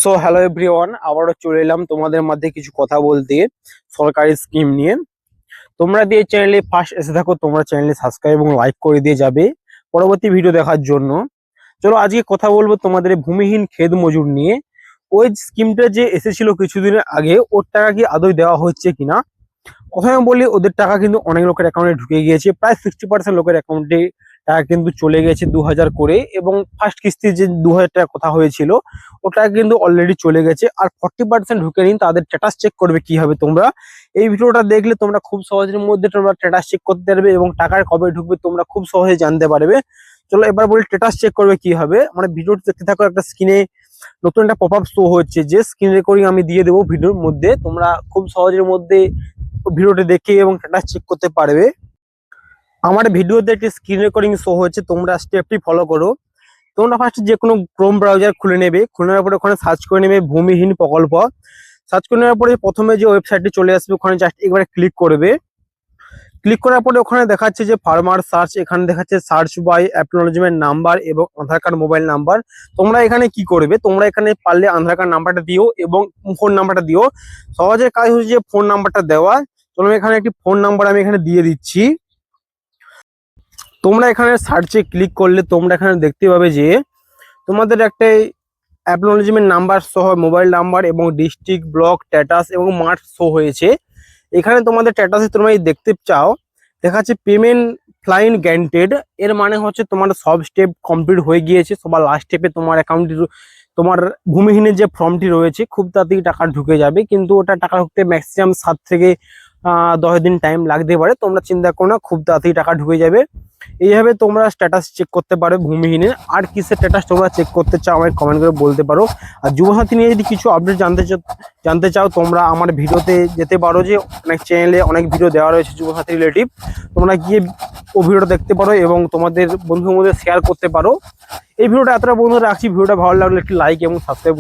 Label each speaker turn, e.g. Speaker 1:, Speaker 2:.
Speaker 1: So hello everyone, আবারও চলে এলাম তোমাদের মধ্যে কিছু কথা বলতে সরকারি স্কিম নিয়ে। তোমরা দিয়ে চ্যানেলে ফার্স্ট এসে থাকো, তোমরা চ্যানেলে সাবস্ক্রাইব এবং লাইক করে দিয়ে যাবে পরবর্তী ভিডিও দেখার জন্য। চলো আজকে কথা বলবো তোমাদের ভূমিহীন খেত মজুর নিয়ে। ওই স্কিমটা যে এসেছিল কিছুদিনের আগে, ওর টাকা কি আদৌ দেওয়া হচ্ছে কিনা। প্রথমে বলি, ওদের টাকা কিন্তু অনেক লোকের অ্যাকাউন্টে ঢুকে গিয়েছে, প্রায় 60% লোকের অ্যাকাউন্টে টাকা কিন্তু চলে গেছে 2000 করে। এবং ফার্স্ট কিস্তি যে 2000 টাকা কথা হয়েছিল ওটা কিন্তু অলরেডি চলে গেছে। আর 40% ঢুকে নিন, তাদের স্ট্যাটাস চেক করবে কিভাবে তোমরা এই ভিডিওটা দেখলে তোমরা খুব সহজের মধ্যে তোমরা স্ট্যাটাস চেক করতে পারবে এবং টাকার কবে ঢুকবে তোমরা খুব সহজে জানতে পারবে। চলো এবার বলি স্ট্যাটাস চেক করবে কি হবে। মানে ভিডিওটি দেখতে থাকো, একটা স্ক্রিনে নতুন একটা পপ আপ শো হচ্ছে, যে স্ক্রিন রেকর্ডিং আমি দিয়ে দেবো ভিডিওর মধ্যে, তোমরা খুব সহজের মধ্যে ভিডিওটি দেখে এবং স্ট্যাটাস চেক করতে পারবে। আমার ভিডিওতে একটি স্ক্রিন রেকর্ডিং শো হচ্ছে, তোমরা স্টেপটি ফলো করো। তোমরা ফার্স্ট যে কোনো ক্রোম ব্রাউজার খুলে নেবে, খুলে নেওয়ার পরে ওখানে সার্চ করে নেবে ভূমিহীন প্রকল্প। সার্চ করে নেওয়ার পরে প্রথমে যে ওয়েবসাইটটি চলে আসবে ওখানে জাস্ট একবারে ক্লিক করবে। ক্লিক করার পরে ওখানে দেখাচ্ছে যে ফার্মার সার্চ, এখানে দেখাচ্ছে সার্চ বাই অ্যাকনোলেজমেন্ট নাম্বার এবং আধার কার্ড মোবাইল নাম্বার। তোমরা এখানে কি করবে, তোমরা এখানে পারলে আধার কার্ড নাম্বারটা দিও এবং ফোন নাম্বারটা দিও। সহজে কাজ হচ্ছে যে ফোন নাম্বারটা দেওয়া। চলো এখানে একটি ফোন নাম্বার আমি এখানে দিয়ে দিচ্ছি। তোমরা এখানে সার্চে ক্লিক করলে তোমরা এখানে দেখতে পাবে যে তোমাদের একটা অ্যাকনোলেজমেন্ট নাম্বার সহ মোবাইল নাম্বার এবং ডিস্ট্রিক্ট, ব্লক, স্ট্যাটাস এবং মার্ক শো হয়েছে। এখানে তোমাদের স্ট্যাটাসে তোমরা দেখতে চাও দেখাচ্ছে পেমেন্ট ফ্লাইন গ্যান্টেড। এর মানে হচ্ছে তোমার সব স্টেপ কমপ্লিট হয়ে গিয়েছে, সবার লাস্ট স্টেপে তোমার অ্যাকাউন্টে তোমার ভূমিহীনের যে ফর্মটি রয়েছে খুব তাড়াতাড়ি টাকা ঢুকে যাবে, কিন্তু ওটা টাকা ঢুকতে ম্যাক্সিমাম 7 থেকে 10 দিন টাইম লাগতে পারে। তোমরা চিন্তা করো না, খুব তাড়াতাড়ি টাকা ঢুকে যাবে। এইভাবে তোমরা স্ট্যাটাস চেক করতে পারো ভূমিহীনের। আর কিসের স্ট্যাটাস তোমরা চেক করতে চাও আমাকে কমেন্ট করে বলতে পারো। আর যুবসাথী নিয়ে যদি কিছু আপডেট জানতে চাও তোমরা আমার ভিডিওতে যেতে পারো, যে অনেক চ্যানেলে অনেক ভিডিও দেওয়া রয়েছে যুবসাথী রিলেটিভ। তোমরা গিয়ে ও ভিডিওটা দেখতে পারো এবং তোমাদের বন্ধুদের মধ্যে শেয়ার করতে পারো। এই ভিডিওটা এতটা বন্ধু রাখছি, ভিডিওটা ভালো লাগলে একটি লাইক এবং সাবস্ক্রাইব